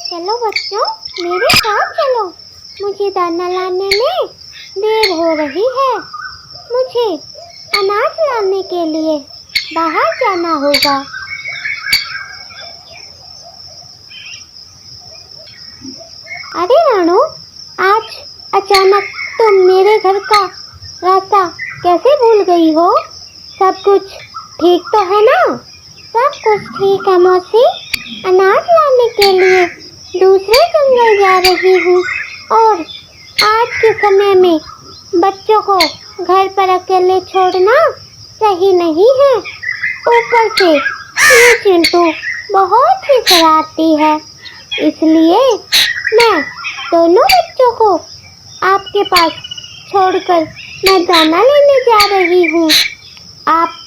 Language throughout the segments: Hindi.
चलो बच्चों, मेरे साथ चलो। मुझे दाना लाने में देर हो रही है। मुझे अनाज लाने के लिए बाहर जाना होगा। अरे रानू, आज अचानक तुम मेरे घर का रास्ता कैसे भूल गई हो? सब कुछ ठीक तो है ना? सब कुछ ठीक है मौसी। अनाज लाने के लिए दूसरे जंगल जा रही हूँ और आज के समय में बच्चों को घर पर अकेले छोड़ना सही नहीं है। ऊपर से ये चिंटू बहुत ही शरारती है, इसलिए मैं दोनों बच्चों को आपके पास छोड़कर मैं दाना लेने जा रही हूँ। आप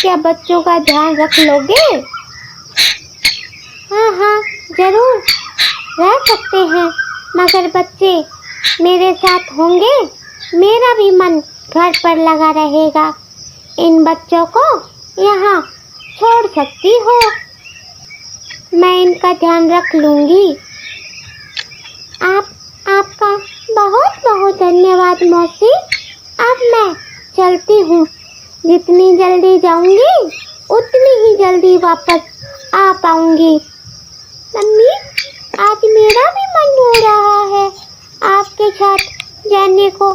क्या बच्चों का ध्यान रख लोगे? हाँ, जरूर रह सकते हैं, मगर बच्चे मेरे साथ होंगे, मेरा भी मन घर पर लगा रहेगा। इन बच्चों को यहाँ छोड़ सकती हो, मैं इनका ध्यान रख लूँगी। आपका बहुत बहुत धन्यवाद मौसी। अब मैं चलती हूँ। जितनी जल्दी जाऊँगी उतनी ही जल्दी वापस आ पाऊँगी। मम्मी, आज मेरा भी मन हो रहा है आपके साथ जाने को।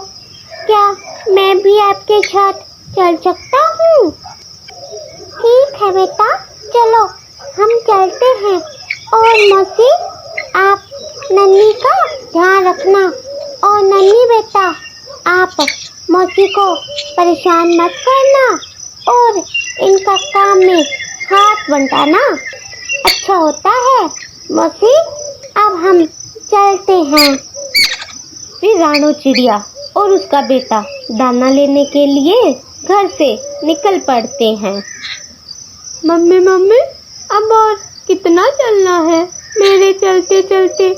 क्या मैं भी आपके साथ चल सकता हूँ? ठीक है बेटा, चलो हम चलते हैं। और मौसी, आप नन्ही का ध्यान रखना। और नन्ही बेटा, आप मौसी को परेशान मत करना और इनका काम में हाथ बंटाना अच्छा होता है। मौसी, अब हम चलते हैं। फिर रानू चिड़िया और उसका बेटा दाना लेने के लिए घर से निकल पड़ते हैं। मम्मी, अब और कितना चलना है? मेरे चलते चलते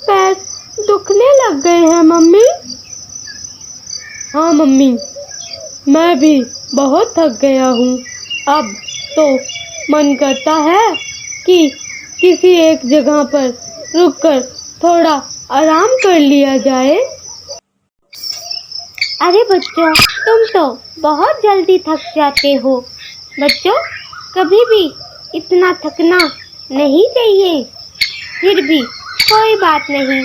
पैर दुखने लग गए हैं मम्मी। हाँ मम्मी, मैं भी बहुत थक गया हूँ। अब तो मन करता है कि किसी एक जगह पर रुककर थोड़ा आराम कर लिया जाए। अरे बच्चों, तुम तो बहुत जल्दी थक जाते हो। बच्चों, कभी भी इतना थकना नहीं चाहिए। फिर भी कोई बात नहीं,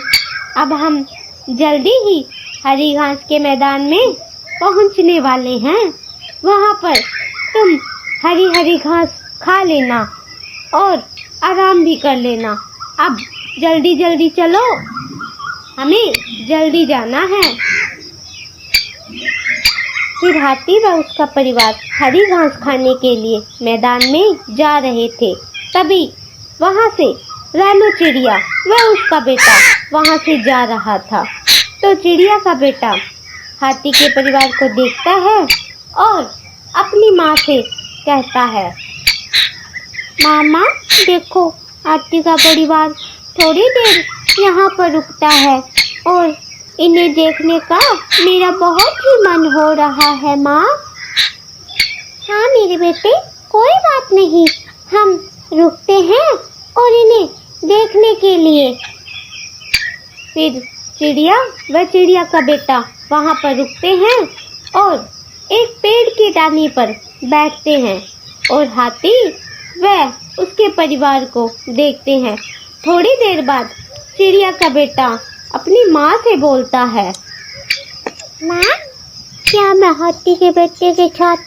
अब हम जल्दी ही हरी घास के मैदान में पहुंचने वाले हैं। वहां पर तुम हरी हरी घास खा लेना और आराम भी कर लेना। अब जल्दी जल्दी चलो, हमें जल्दी जाना है। फिर हाथी व उसका परिवार हरी घास खाने के लिए मैदान में जा रहे थे। तभी वहां से रानू चिड़िया व उसका बेटा वहां से जा रहा था। तो चिड़िया का बेटा हाथी के परिवार को देखता है और अपनी माँ से कहता है, मामा देखो, हाथी का परिवार थोड़ी देर यहाँ पर रुकता है और इन्हें देखने का मेरा बहुत ही मन हो रहा है माँ। हाँ मेरे बेटे, कोई बात नहीं, हम रुकते हैं और इन्हें देखने के लिए। फिर चिड़िया व चिड़िया का बेटा वहाँ पर रुकते हैं और एक पेड़ की डाली पर बैठते हैं और हाथी व उसके परिवार को देखते हैं। थोड़ी देर बाद चिड़िया का बेटा अपनी माँ से बोलता है, माँ, क्या मैं हाथी के बेटे के साथ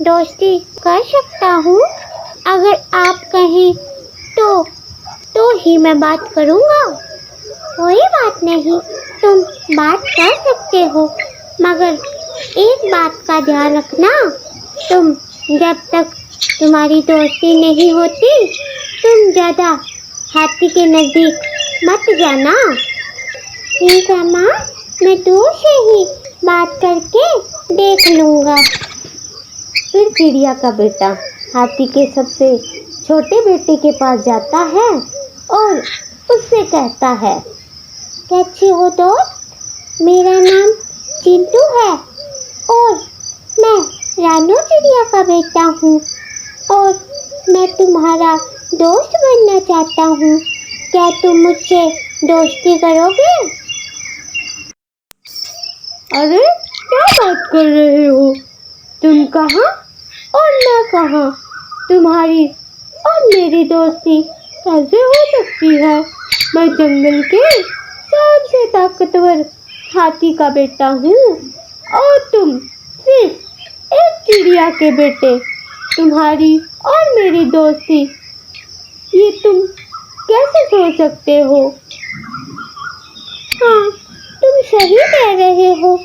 दोस्ती कर सकता हूँ? अगर आप कहें तो ही मैं बात करूँगा। कोई बात नहीं, तुम बात कर सकते हो, मगर एक बात का ध्यान रखना, तुम जब तक तुम्हारी दोस्ती नहीं होती, तुम ज़्यादा हाथी के नज़दीक मत जाना। ठीक है माँ, मैं दूर से ही बात करके देख लूँगा। फिर चिड़िया का बेटा हाथी के सबसे छोटे बेटे के पास जाता है और उससे कहता है, कैसे हो दोस्त? मेरा नाम चिंटू है और मैं रानू चिड़िया का बेटा हूँ और मैं तुम्हारा दोस्त बनना चाहता हूँ। क्या तुम मुझसे दोस्ती करोगे? अरे क्या बात कर रहे हो? तुम कहाँ और मैं कहाँ? तुम्हारी और मेरी दोस्ती कैसे हो सकती है? मैं जंगल के सबसे ताकतवर हाथी का बेटा हूँ और तुम सिर्फ एक चिड़िया के बेटे। तुम्हारी और मेरी दोस्ती, ये तुम कैसे सोच सकते हो? हाँ, तुम सही कह रहे हो।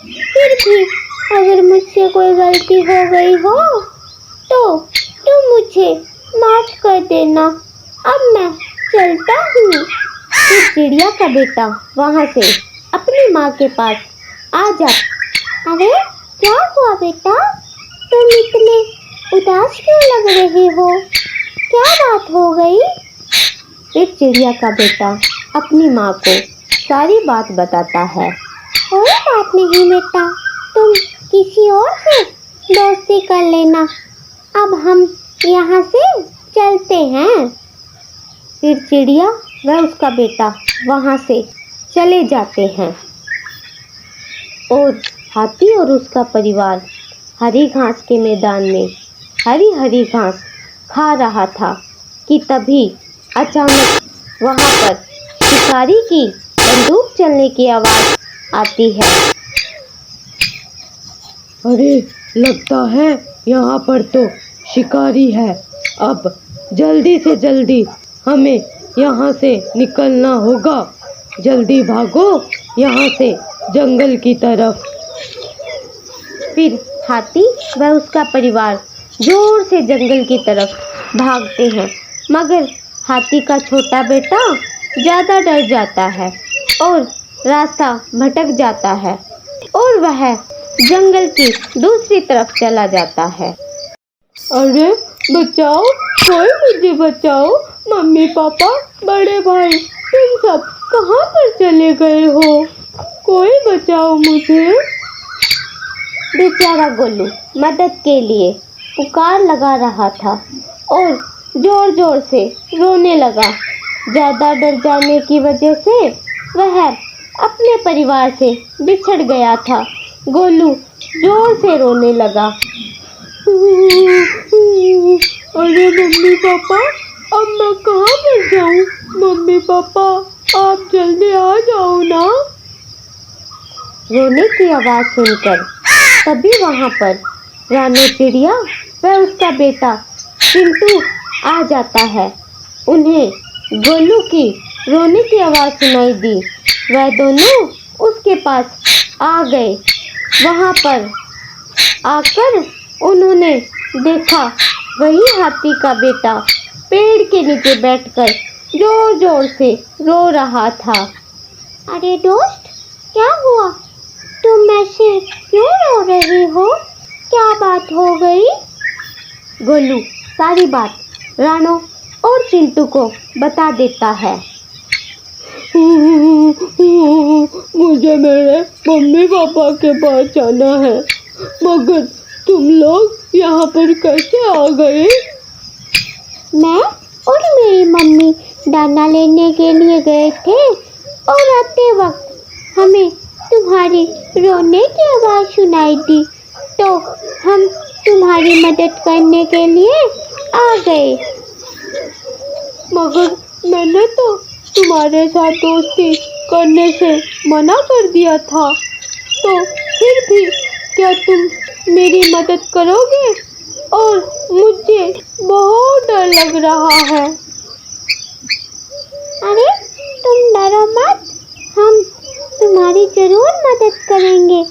फिर भी अगर मुझसे कोई गलती हो गई हो तो तुम मुझे माफ कर देना। अब मैं चलता हूँ। फिर चिड़िया का बेटा वहाँ से अपनी माँ के पास आ जाता। अरे क्या हुआ बेटा? तुम इतने उदास क्यों लग रहे हो? क्या बात हो गई? फिर चिड़िया का बेटा अपनी माँ को सारी बात बताता है। कोई बात नहीं बेटा, तुम किसी और से दोस्ती कर लेना। अब हम यहाँ से चलते हैं। फिर चिड़िया व उसका बेटा वहाँ से चले जाते हैं और हाथी और उसका परिवार हरी घास के मैदान में हरी हरी घास खा रहा था कि तभी अचानक वहाँ पर शिकारी की बंदूक चलने की आवाज़ आती है। अरे लगता है यहाँ पर तो शिकारी है। अब जल्दी से जल्दी हमें यहाँ से निकलना होगा। जल्दी भागो यहाँ से जंगल की तरफ। फिर हाथी व उसका परिवार जोर से जंगल की तरफ भागते हैं, मगर हाथी का छोटा बेटा ज़्यादा डर जाता है और रास्ता भटक जाता है और वह जंगल की दूसरी तरफ चला जाता है। अरे बचाओ, कोई मुझे बचाओ। मम्मी पापा बड़े भाई तुम सब कहाँ पर चले गए हो? कोई बचाओ मुझे। बेचारा गोलू मदद के लिए पुकार लगा रहा था और जोर जोर से रोने लगा। ज़्यादा डर जाने की वजह से वह अपने परिवार से बिछड़ गया था। गोलू जोर से रोने लगा। अरे मम्मी पापा, अब मैं कहाँ पर जाऊँ? मम्मी पापा आप जल्दी आ जाओ ना। रोने की आवाज़ सुनकर तभी वहाँ पर रानू चिड़िया व उसका बेटा चिंटू आ जाता है। उन्हें गोलू की रोने की आवाज़ सुनाई दी। वह दोनों उसके पास आ गए। वहाँ पर आकर उन्होंने देखा वही हाथी का बेटा पेड़ के नीचे बैठकर जोर जोर से रो रहा था। अरे दोस्त, क्या हुआ? तुम ऐसे क्यों रो रहे हो? क्या बात हो गई? गोलू सारी बात रानो और चिंटू को बता देता है। मुझे मेरे मम्मी पापा के पास जाना है, मगर तुम लोग यहाँ पर कैसे आ गए? मैं और मेरी मम्मी दाना लेने के लिए गए थे और आते वक्त हमें तुम्हारी रोने की आवाज़ सुनाई दी, तो हम तुम्हारी मदद करने के लिए आ गए। मगर मैंने तो तुम्हारे साथ दोस्ती करने से मना कर दिया था, तो फिर भी क्या तुम मेरी मदद करोगे? और मुझे बहुत डर लग रहा है। अरे तुम डरो मत, हम तुम्हारी जरूर मदद करेंगे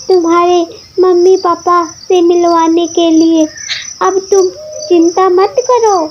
तुम्हारे मम्मी पापा से मिलवाने के लिए। अब तुम चिंता मत करो।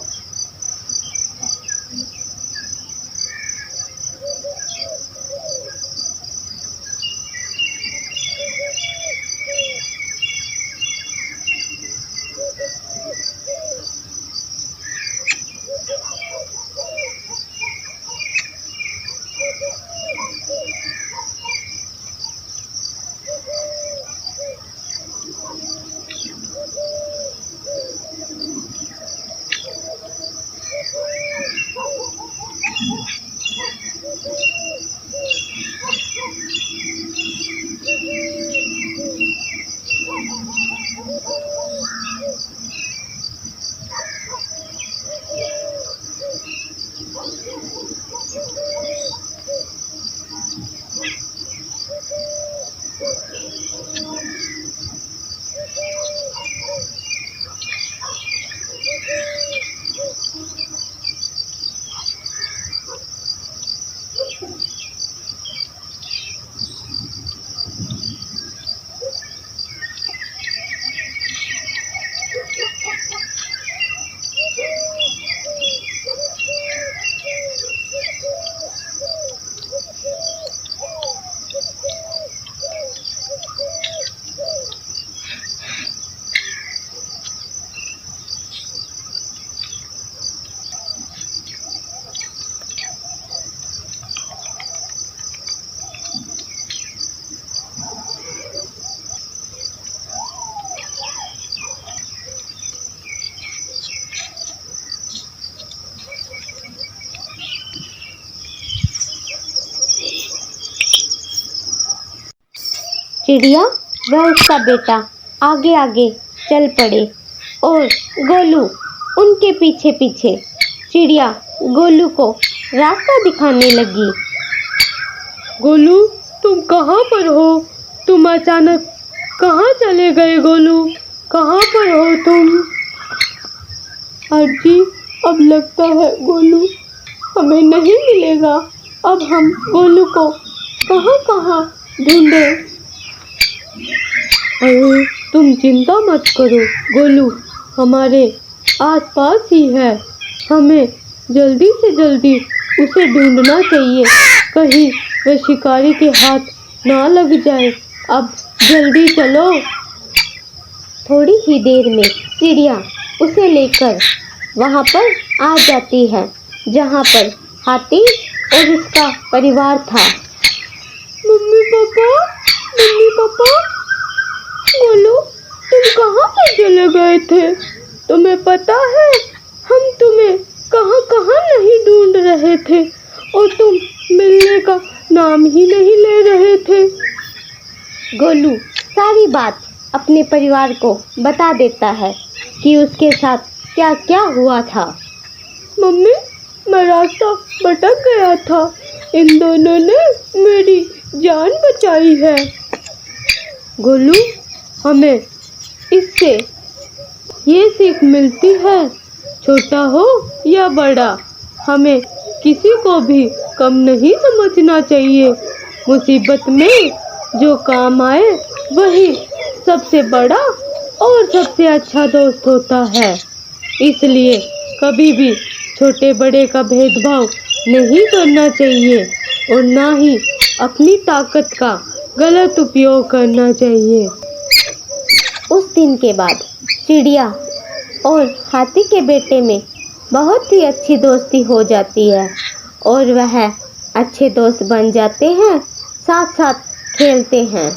चिड़िया व उसका बेटा आगे आगे चल पड़े और गोलू उनके पीछे पीछे। चिड़िया गोलू को रास्ता दिखाने लगी। गोलू, तुम कहाँ पर हो? तुम अचानक कहाँ चले गए गोलू? कहाँ पर हो तुम? जी, अब लगता है गोलू हमें नहीं मिलेगा। अब हम गोलू को कहाँ कहाँ ढूंढें? अरे तुम चिंता मत करो गोलू, हमारे आसपास ही है। हमें जल्दी से जल्दी उसे ढूंढना चाहिए, कहीं वह शिकारी के हाथ ना लग जाए। अब जल्दी चलो। थोड़ी ही देर में चिड़िया उसे लेकर वहाँ पर आ जाती है जहाँ पर हाथी और उसका परिवार था। मम्मी पापा, गोलू तुम कहाँ पर चले गए थे? तुम्हें पता है हम तुम्हें कहाँ कहाँ नहीं ढूंढ रहे थे और तुम मिलने का नाम ही नहीं ले रहे थे। गोलू सारी बात अपने परिवार को बता देता है कि उसके साथ क्या क्या हुआ था। मम्मी, मैं रास्ता भटक गया था। इन दोनों ने मेरी जान बचाई है। गोलू, हमें इससे ये सीख मिलती है, छोटा हो या बड़ा, हमें किसी को भी कम नहीं समझना चाहिए। मुसीबत में जो काम आए वही सबसे बड़ा और सबसे अच्छा दोस्त होता है। इसलिए कभी भी छोटे बड़े का भेदभाव नहीं करना चाहिए और ना ही अपनी ताकत का गलत उपयोग करना चाहिए। उस दिन के बाद चिड़िया और हाथी के बेटे में बहुत ही अच्छी दोस्ती हो जाती है और वह अच्छे दोस्त बन जाते हैं, साथ साथ खेलते हैं।